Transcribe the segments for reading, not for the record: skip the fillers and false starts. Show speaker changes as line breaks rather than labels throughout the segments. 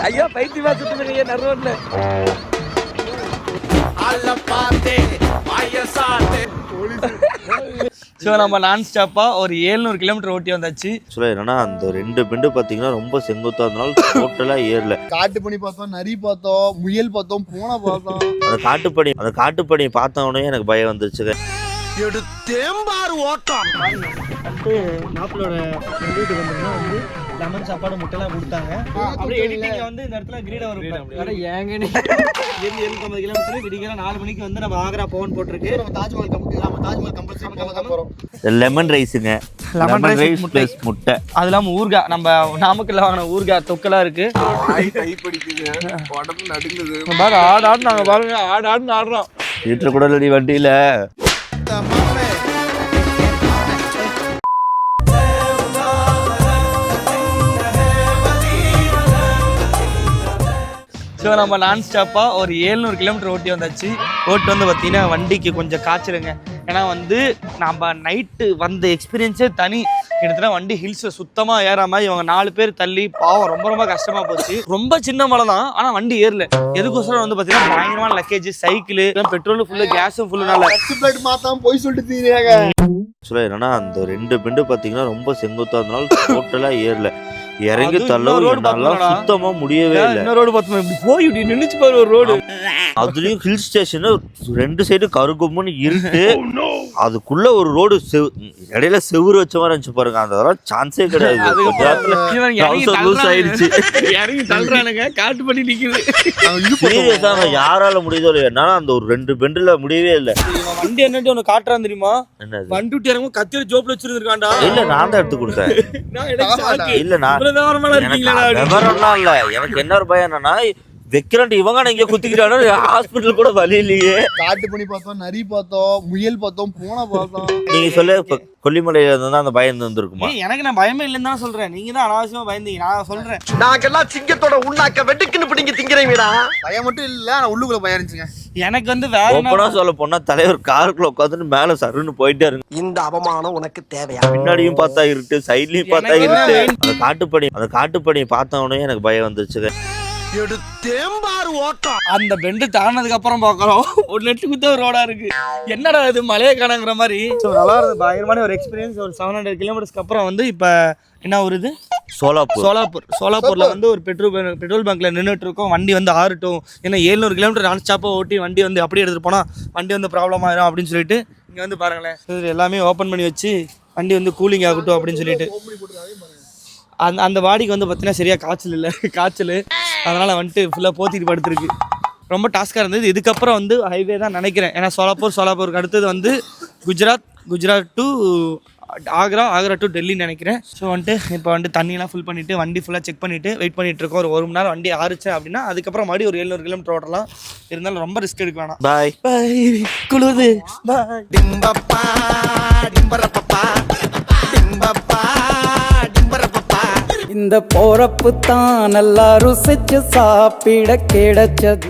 ஐயா பைத்தியமா சுத்துறீங்க நரோட்ல. ஸோ நம்ம நான் ஸ்டாப்பாக ஒரு 700 கிலோமீட்டர் ஓட்டி வந்தாச்சு.
சொல்ல என்னன்னா அந்த 2 பெண்டு பார்த்தீங்கன்னா ரொம்ப செங்குத்தா இருந்தனால டோட்டலாக ஏறல.
காட்டு பண்ணி பார்த்தோம், நரி பார்த்தோம், முயல் பார்த்தோம், பூனை பார்த்தோம்.
அந்த காட்டுப்பணி பார்த்த உடனே எனக்கு பயம் வந்துருச்சு.
தேம்பாறு ஓட்டம் வந்து மாப்பிளோட வீட்டுக்கு வந்தோம்னா வந்து லெமன் சாப்பாடு முட்டைலாம் கொடுத்தாங்க. அப்படியே எடிட்டிங்ல வந்து இந்த இடத்துல கிரீடா வரும். ஏங்க 750 கிலோமீட்டர் விடிக்கிற 4 மணிக்கு வந்து நம்ம ஆக்ரா போன் போட்டிருக்கு. நம்ம தாஜ்மஹால் கம்பல்சரி பார்க்க போறோம்.
லெமன் ரைஸுங்க, லெமன் ரைஸ் ப்ளஸ் முட்டை.
அது இல்லாம ஊர்காய், நம்ம நாமக்கல்ல வாங்கின ஊர்காய் தொக்கெல்லாம் இருக்கு.
கை பிடிக்குது, உடம்பு நடுங்குது.
பாரு ஆடாடு நாங்க பாருங்க ஆடாடுன்னு ஆடுறோம்.
வீட்டுல கூட இல்லடி வண்டியில.
ஸோ நம்ம நான் ஸ்டாப்பாக ஒரு 700 கிலோமீட்டர் ஓட்டி வந்தாச்சு. ஓட்டு வந்து பார்த்தீங்கன்னா வண்டிக்கு கொஞ்சம் காய்ச்சலுங்க. ஏன்னா வந்து நம்ம நைட்டு வந்த எக்ஸ்பீரியன்ஸே தனி. கிட்டத்தட்ட வண்டி ஹில்ஸில் சுத்தமாக ஏறாமல் இவங்க 4 பேர் தள்ளி பாவம் ரொம்ப ரொம்ப கஷ்டமாக போச்சு. ரொம்ப சின்ன மலை தான், ஆனால் வண்டி ஏறல. எதுக்கோசரம் வந்து பார்த்தீங்கன்னா பயங்கரமான லக்கேஜ், சைக்கிள், பெட்ரோலும் ஃபுல்லு, கேஸும் ஃபுல்லுனால
மாத்தாம போய் சொல்லிட்டு தீராங்க.
சொல்ல என்னன்னா அந்த 2 பெண்டு பார்த்தீங்கன்னா ரொம்ப செங்குத்தா இருந்தனால டோட்டலாக ஏறல. இறங்கி தள்ளவும் சுத்தமா முடியவே இல்லை.
ரோடு பார்த்தோம் இப்படி போய் இப்படி நின்றுச்சு பாரு ஒரு ரோடு.
அதுலயும் ஹில் ஸ்டேஷன் 2 சைடு கருகும்னு இருட்டு. அதுக்குள்ள ஒரு ரோடு இடையில செவுரு வச்ச மாதிரி இருந்துச்சு பாருங்க. அதெல்லாம் சான்ஸே கிடையாது.
இறங்கி தள்ளுறானுங்க, காட்டு பண்ணி நிக்குது.
சீரியஸா யாரால முடியுதோ இல்லையா, என்னால அந்த ஒரு 2 பெண்டுல முடியவே இல்லை.
வண்டி என்னட்டு ஒண்ணு காட்டுறான் தெரியுமா? வண்டி விட்டு இறங்கும் கத்தியில ஜோப்ல வச்சிருக்காண்டா.
இல்ல நான் தான் எடுத்து கொடுத்தேன். இல்ல நான் விவரம்லாம் இல்ல. எனக்கு என்ன ஒரு பயம் என்னன்னா வெக்கிறண்ட் இவங்க இங்க குத்திக்கிறானு ஹாஸ்பிட்டல் கூட வழி இல்லையே.
காட்டு பண்ணி பார்த்தோம், நரி பார்த்தோம், முயல் பார்த்தோம், பூனை பார்த்தோம்.
நீங்க சொல்ல கொல்லிமலையில இருந்தா அந்த பயம் இருந்திருக்குமா?
எனக்கு நான் பயமே இல்லைன்னு தான் சொல்றேன். நீங்க தான் அனாவசியமா பயந்தீங்க. நான் சொல்றேன்
நாங்கெல்லாம் சிங்கத்தோட உண்ணாக்க வெட்டுக்குன்னு பிடிங்க திங்கிறீங்கடா.
பயம் மட்டும் இல்ல, ஆனா உள்ளுக்குள்ள பயம் இருந்துச்சுங்க.
எனக்கு வந்து வேற
ஓப்பனா சொல்ல போனா தலைவர் காருக்குள்ள உட்காந்துட்டு மேல சருன்னு போயிட்டே இருக்கு.
இந்த அவமானம் உனக்கு தேவையா?
பின்னாடியும் பார்த்தா இருட்டு, சைட்லயும் பார்த்தா இருட்டு. அந்த காட்டுப்பணி பார்த்த உடனே எனக்கு பயம் வந்துருச்சு.
தேம்பாறு ஓட்டம்.
அந்த பெண்டு தாண்டினதுக்கு அப்புறம் பாக்குறோம் ஒரு நெட்டு குத்த ஒரு ரோடா இருக்கு. என்னடா இது மலையே காணங்கிற மாதிரி. நல்லா இருந்தது, பயங்கரமான ஒரு எக்ஸ்பீரியன்ஸ். ஒரு 700 கிலோமீட்டர்ஸ்க்கு அப்புறம் வந்து இப்ப என்ன ஒரு இது சோலாப்பூர்ல வந்து ஒரு பெட்ரோல் பங்க்ல நின்றுட்டு இருக்கோம். வண்டி வந்து ஆறட்டும், ஏன்னா 700 கிலோமீட்டர் நான் ஸ்டாப்பா ஓட்டி வண்டி வந்து அப்படியே எடுத்துட்டு போனா வண்டி வந்து ப்ராப்ளம் ஆயிரும் அப்படின்னு சொல்லிட்டு இங்க வந்து பாருங்களேன் எல்லாமே ஓப்பன் பண்ணி வச்சு வண்டி வந்து கூலிங் ஆகட்டும் அப்படின்னு சொல்லிட்டு. அந்த வாடிக்கு வந்து பார்த்தீங்கன்னா சரியா காய்ச்சல் அதனால் வந்துட்டு ஃபுல்லாக போத்திட்டு படுத்துருக்கு. ரொம்ப டாஸ்காக இருந்தது. இதுக்கப்புறம் வந்து ஹைவே தான் நினைக்கிறேன். ஏன்னா சோலாப்பூருக்கு அடுத்தது வந்து குஜராத் டு ஆக்ரா டு டெல்லி நினைக்கிறேன். ஸோ வந்துட்டு இப்போ வந்துட்டு தண்ணியெலாம் ஃபுல் பண்ணிவிட்டு வண்டி ஃபுல்லாக செக் பண்ணிவிட்டு வெயிட் பண்ணிட்டு இருக்கோம். ஒரு 1 மணி நேரம் வண்டி ஆறுச்சு அப்படின்னா அதுக்கப்புறம் மறுபடியும் ஒரு 700 கிலோமீட்டர் ஓட்டலாம். இருந்தாலும் ரொம்ப ரிஸ்க் எடுக்க வேணாம்.
பாய்
குளுது பாய்.
இந்த போறப்பு தான் நல்லா ருசிச்சு சாப்பிட கிடைச்சது.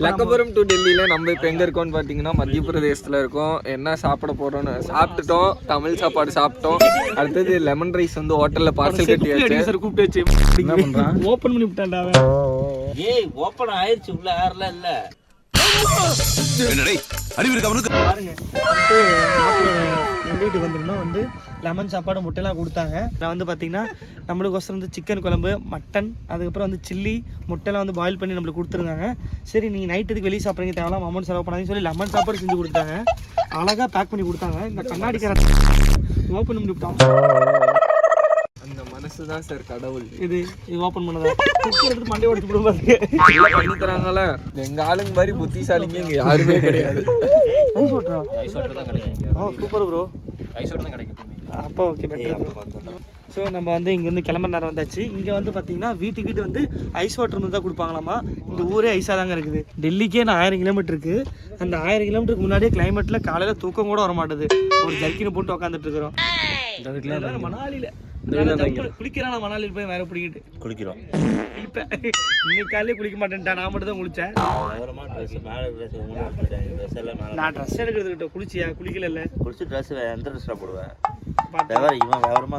லக்கபுரம் டு டெல்லியில் நம்ம இப்போ எங்கே இருக்கோம்னு பார்த்தீங்கன்னா மத்திய பிரதேசத்தில் இருக்கோம். என்ன சாப்பிட போகிறோன்னு சாப்பிட்டுட்டோம், தமிழ் சாப்பாடு சாப்பிட்டோம். அடுத்தது லெமன் ரைஸ் வந்து ஹோட்டலில் பார்சல் கட்டி
கூப்பிட்டு வச்சு என்ன பண்ணுறான், ஓப்பன் பண்ணி விட்டான்டா.
ஏய் ஓப்பன் ஆயிடுச்சு, உள்ள யாரெல்லாம் இல்லை.
வீட்டுக்கு வந்தோம்னா வந்து லெமன் சாப்பாடு முட்டைலாம் கொடுத்தாங்க. நான் வந்து பார்த்தீங்கன்னா நம்மளுக்கோசரம் வந்து சிக்கன் குழம்பு, மட்டன், அதுக்கப்புறம் வந்து சில்லி, முட்டைலாம் வந்து பாயில் பண்ணி நம்மளுக்கு கொடுத்துருந்தாங்க. சரி நீங்கள் நைட்டுக்கு வெளியே சாப்பிட்றீங்க, தேவையில்லாம அமௌண்ட் செலவு பண்ணாதீங்கன்னு சொல்லி லெமன் சாப்பாடு செஞ்சு கொடுத்தாங்க. அழகாக பேக் பண்ணி கொடுத்தாங்க. இந்த கண்ணாடிக்கார ஓப்பன் பண்ணி விட்டான்.
அந்த மனசு தான் சார் கடவுள்.
இது ஓப்பன் பண்ணதா எடுத்து மண்டே உடச்சு விடுவாங்க.
பண்ணி தராங்கள எங்க ஆளுங்க மாதிரி புத்திசாலிங்க இங்க யாருமே கிடையாது.
சூப்பர் ப்ரோ, அப்போ ஓகே பெட்டர். ஸோ நம்ம வந்து இங்கேருந்து கிளம்புற நேரம் வந்தாச்சு. இங்கே வந்து பார்த்தீங்கன்னா வீட்டுக்கிட்ட வந்து ஐஸ் வாட்டர் வந்து தான் கொடுப்பாங்களாமா. இந்த ஊரே ஐஸாக தாங்க இருக்குது. டெல்லிக்கே நான் 1000 கிலோமீட்டர் இருக்குது. அந்த 1000 கிலோமீட்டருக்கு முன்னாடியே கிளைமேட்டில் காலையில் தூக்கம் கூட வர மாட்டேது. ஒரு ஜர்க்கினை போட்டு உட்காந்துட்டு இருக்கிறோம். மணாலியில் குளிக்கிறான் மணாலியில் போய் வேற பிடிக்கிட்டு
குளிக்கிறோம்.
இப்ப இன்னைக்கு காலையில குளிக்க மாட்டேன்ட்டா, நான் மட்டும் தான் குளிச்சேன். நான் ட்ரெஸ் எடுக்கிறதுக்கிட்ட குளிச்சியா? குளிக்கல.
குளிச்சு ட்ரெஸ் எந்த ட்ரெஸ்ஸா போடுவேன்? இவன் விவரமா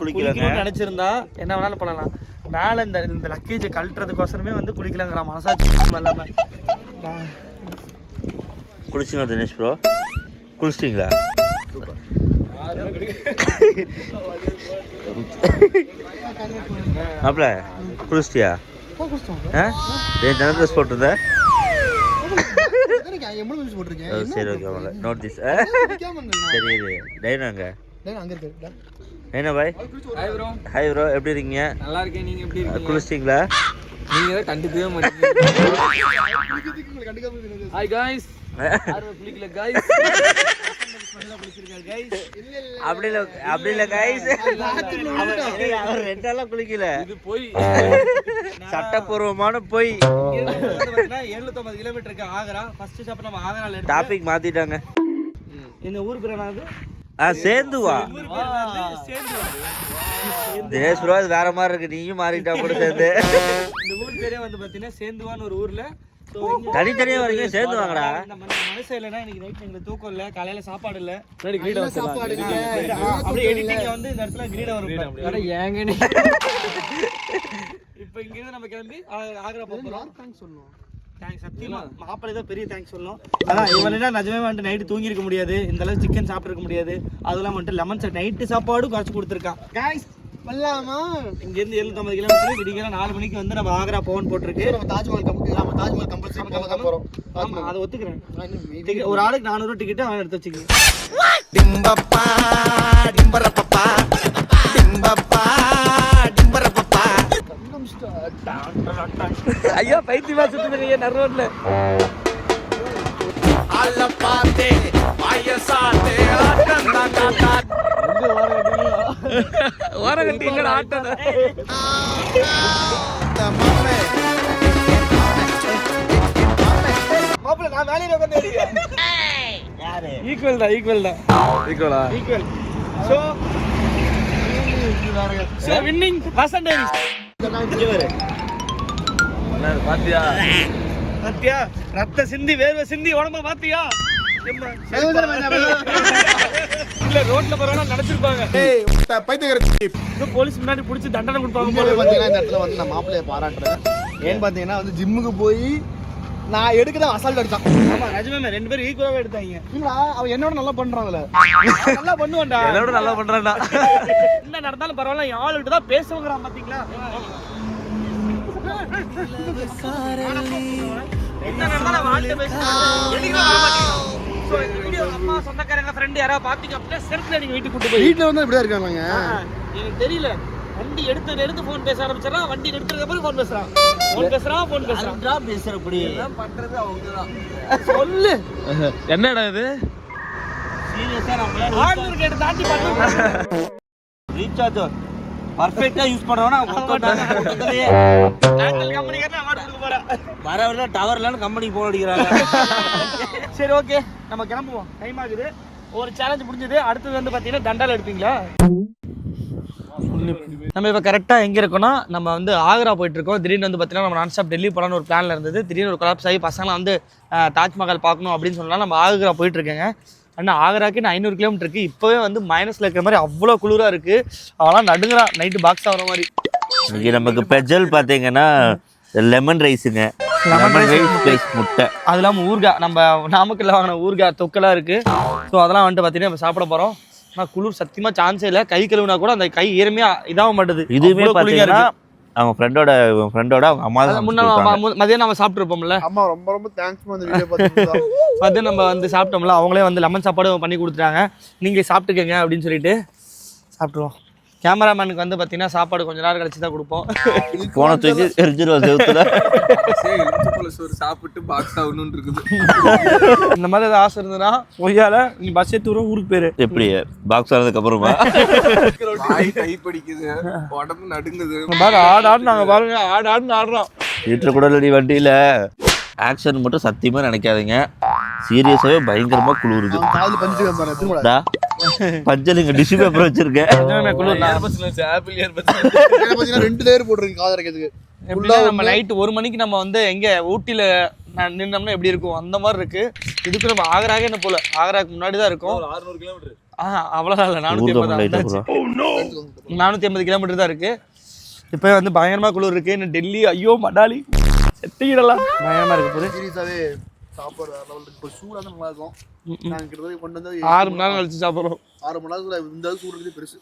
குளிக்கலன்னு
நினைச்சிருந்தா என்ன வேணாலும் பண்ணலாம். மேல இந்த லக்கேஜை கழட்டுறதுக்கோசரமே வந்து குளிக்கலங்கிறான் மனசாட்சி இல்லாம.
குளிச்சிங்களா தினேஷ் ப்ரோ? குளிச்சிட்டீங்களா? மாப்பிள்ள குளிச்சிட்டியா? என்ன ட்ரெஸ் போட்டிருந்த? சரி ஓகே நோட் திஸ். சரி டைனாங்க என்ன பாய்? ஹாய் ப்ரோ, எப்படி இருக்கீங்க?
நல்லா இருக்கேன், நீங்க எப்படி இருக்கீங்க?
குளிச்சிட்டீங்களா?
நீங்க தான் கண்டுக்கவே மாட்டீங்க. ஹாய் காய்ஸ், யாரும் குளிக்கல காய்ஸ்.
அப்படி இல்ல கைஸ், அவர் ரெண்டாலாம் குளிக்கல.
இது போய்
சட்டப்பூர்வமான போய்
750 கிலோமீட்டருக்கு ஆக்ரா. ஃபர்ஸ்ட் ஸ்டாப் நம்ம ஆக்ரால.
டாபிக் மாத்திட்டாங்க.
இந்த ஊர் பேர் என்னது?
சேந்துவா. தினேஷ் ப்ரோ அது வேற மாதிரி இருக்கு, நீயும் மாறிட்டா கூட சேர்ந்து.
இந்த ஊர் பேரே வந்து பாத்தீங்கன்னா சேந்துவான்னு ஒரு ஊர்ல.
தனித்தனியா வரீங்க, சேர்ந்து வாங்கடா.
மனசு இல்லைன்னா இன்னைக்கு நைட் எங்களுக்கு தூக்கம் இல்லை, காலையில சாப்பாடு இல்லை. அப்படியே எடிட்டிங் வந்து இந்த இடத்துல கிரீட வரும்.
ஏங்க
இப்போ இங்கிருந்து நம்ம கிளம்பி ஆக்ரா போகிறோம். தேங்க்ஸ் சொல்லணும். தேங்க்ஸ் சத்தியமா மாப்பிள்ளை தான் பெரிய தேங்க்ஸ் சொல்லணும். அதான் இவனா நிஜமே வந்துட்டு நைட்டு தூங்கி இருக்க முடியாது, இந்த அளவுக்கு சிக்கன் சாப்பிட்ருக்க முடியாது. அதெல்லாம் வந்துட்டு லெமன் சார் நைட்டு சாப்பாடு குறைச்சி கொடுத்துருக்கான். காய்ஸ் வரலாமா? இங்கேருந்து 750 கிலோமீட்டர் விடிக்கிற 4 மணிக்கு வந்து நம்ம ஆக்ரா போகணும்னு போட்டிருக்கு. தாஜ்மஹால் கம்பல்சரி போக போகிறோம். ஆமாம் அதை ஒத்துக்கிறேன். ஒரு ஆளுக்கு 400 டிக்கெட்டு அவன் எடுத்து வச்சுக்கேன்.
ஐயா பைத்தியமா சுத்துறீங்க நரோட்ல.
அல்ல பாத்தே வயசாதே ஆட்டந்தாண்டா.
ஓரகட்டி இல்ல ஆட்டத.
மாப்பிள்ளை நான் வேலையில உட்கார்ந்து இருக்கேன்.
யாரு?
ஈக்குவல் தான். ஈக்குவல். So winning percentage.
பாத்தியா
பாத்தியா? ரத்த சிந்தி வேர்வை சிந்தி உடம்ப பாத்தியா? இல்ல ரோட்ல போறவங்க நினைச்சிருப்பாங்க போலீஸ் முன்னாடி புடிச்சு தண்டனை கொடுப்பாங்க.
பாத்தீங்கன்னா இந்த இடத்துல வந்து நான் மாப்பிள்ளைய பாராட்டுறேன். ஏன்னு பாத்தீங்கன்னா வந்து ஜிம்முக்கு போய் நான் எடுக்கதான் அசால்ட் அடிச்சான்.
ஆமா நிஜமே 2 பேரும் ஈக்குவலாவே எடுத்தாங்க.
இல்லடா அவன் என்னோட நல்லா பண்றான்ல.
நல்லா பண்ணுவான்டா.
என்னோட நல்லா பண்றான்டா.
என்ன நடந்தாலும் பரவாயில்ல, என் ஆளுகிட்ட தான் பேசுவாங்கறான் பாத்தீங்களா? என்ன நடந்தாலும் வாழ்ந்து பேசுவாங்க. சோ இந்த வீடியோ அம்மா சொந்தக்காரங்க ஃப்ரெண்ட் யாரா பாத்தீங்க அப்படியே செல்ஃப்ல நீங்க வீட்டுக்கு கூட்டி போய்
வீட்ல வந்து இப்படியே இருக்காங்க.
எனக்கு தெரியல, வண்டி எடுத்து ஃபோன் பேச ஆரம்பிச்சறான். வண்டி எடுத்துறதுக்கு அப்புறம் ஃபோன் பேசுறான்.
பேசுறப்படி
பண்றது அவங்கதான்.
சொல்லு
என்னடா இது?
சீரியஸா நம்ம
ஆர்டர் கேட்டு தாண்டி பண்ணு.
ரீசார்ஜ் பர்ஃபெக்ட்டா யூஸ் பண்றவனா பக்கத்துலயே
ஏர்டெல் கம்பெனிக்காரன் அவார்ட் கொடுக்க போறா.
வரவர டவர்லன்னு கம்பெனிக்கு போன் அடிக்கிறாங்க.
சரி ஓகே நம்ம கிளம்புவோம், டைம் ஆகுது. ஒரு சேலஞ்ச் முடிஞ்சது. அடுத்தது வந்து பாத்தீங்கன்னா தண்டால் எடுப்பீங்களா? நம்ம இப்போ கரெக்டாக எங்கே இருக்கோம்னா நம்ம வந்து ஆக்ரா போயிட்டு இருக்கோம். திடீர்னு வந்து பார்த்தீங்கன்னா நம்ம நான்ஸ்டாப் டெல்லி போகலான்னு ஒரு பிளானில் இருந்தது. திடீர்னு ஒரு கொலாப்ஸ் ஆகி பசங்களாம் வந்து தாஜ்மஹால் பார்க்கணும் அப்படின்னு சொன்னால் நம்ம ஆக்ரா போயிட்டு இருக்கேங்க. ஆனால் ஆக்ராக்கு நான் 500 கிலோமீட்டர் இருக்குது. இப்போவே வந்து மைனஸில் இருக்கிற மாதிரி அவ்வளோ குளிராக இருக்குது. அவெல்லாம் நடுங்குறா நைட்டு பாக்ஸ் ஆகிற மாதிரி.
இங்கே நமக்கு பெஜல் பார்த்தீங்கன்னா லெமன் ரைஸுங்க, லெமன் ரைஸ் ப்ளஸ் முட்டை,
அது இல்லாமல் ஊறுகாய், நம்ம நாமக்கல்ல வாங்கின ஊறுகாய் தொக்கெல்லாம் இருக்குது. ஸோ அதெல்லாம் வந்துட்டு பார்த்தீங்கன்னா நம்ம சாப்பிட போகிறோம். ஆனால் குளிர் சத்தியமாக சான்ஸே இல்லை. கை கழுவுனா கூட அந்த கை ஈரமையாக இதாக மாட்டுது.
இதுவுமே பார்த்தீங்கன்னா அவங்க ஃப்ரெண்டோட அவங்க அம்மா தான்
மதியம் நம்ம சாப்பிட்டுருப்போம்ல.
அம்மா ரொம்ப ரொம்ப தேங்க்ஸ் இந்த வீடியோ பார்த்து.
மதியம் நம்ம வந்து சாப்பிட்டோம்ல, அவங்களே வந்து லெமன் சாப்பாடு பண்ணி கொடுத்துட்டாங்க. நீங்களே சாப்பிட்டுக்கங்க அப்படின்னு சொல்லிட்டு சாப்பிட்ருவோம். கேமராமேனுக்கு வந்து பார்த்தீங்கன்னா சாப்பாடு கொஞ்ச நேரம் கழிச்சு தான் கொடுப்போம்.
போன தூக்கி எரிஞ்சிருவோம் செவத்துல.
சாப்பிட்டு பாக்ஸ் ஆகணும்னு இருக்குது.
இந்த மாதிரி ஏதாவது ஆசை இருந்ததுன்னா ஒய்யால நீ பஸ் ஏற்றுறோம் ஊருக்கு பேரு.
எப்படி பாக்ஸ் ஆனதுக்கு அப்புறமா
கை படிக்குது, உடம்பு நடுங்குது.
ஆடாடு நாங்கள் பாருங்க ஆடாடுன்னு ஆடுறோம்.
வீட்டில் கூட இல்லடி வண்டியில். ஆக்ஷன் மட்டும் சத்தியமாக நினைக்காதீங்க, சீரியஸாகவே பயங்கரமாக குளிருது. பஞ்சலிங்க டிஷ்யூ பேப்பர் வச்சிருக்கேன்.
பார்த்தீங்கன்னா 2 லேயர் போட்டிருக்கு காது அரைக்கிறதுக்கு.
எப்படின்னா நம்ம நைட்டு 1 மணிக்கு நம்ம வந்து எங்கே ஊட்டியில் நின்னோம்னா எப்படி இருக்கும் அந்த மாதிரி இருக்கு. இதுக்கு நம்ம ஆக்ராவே என்ன போல ஆக்ராக்கு முன்னாடி தான் இருக்கும்.
600 கிலோமீட்டர்.
அவ்வளோதான் இல்லை 450 கிலோமீட்டர் தான் இருக்கு. இப்போ வந்து பயங்கரமாக குளிர் இருக்கு. இன்னும் டெல்லி ஐயோ மடாலி செட்டிக்கிடலாம் பயங்கரமாக இருக்கு போது.
சீரியஸாவே சாப்பாடு லெவலுக்கு இப்போ சூடாக நல்லா இருக்கும். நாங்கள் கிட்டத்தட்ட கொண்டு வந்து
6 மணி நேரம் கழிச்சு சாப்பிட்றோம்.
6 மணி நேரத்துல இந்த சூடு பெருசு.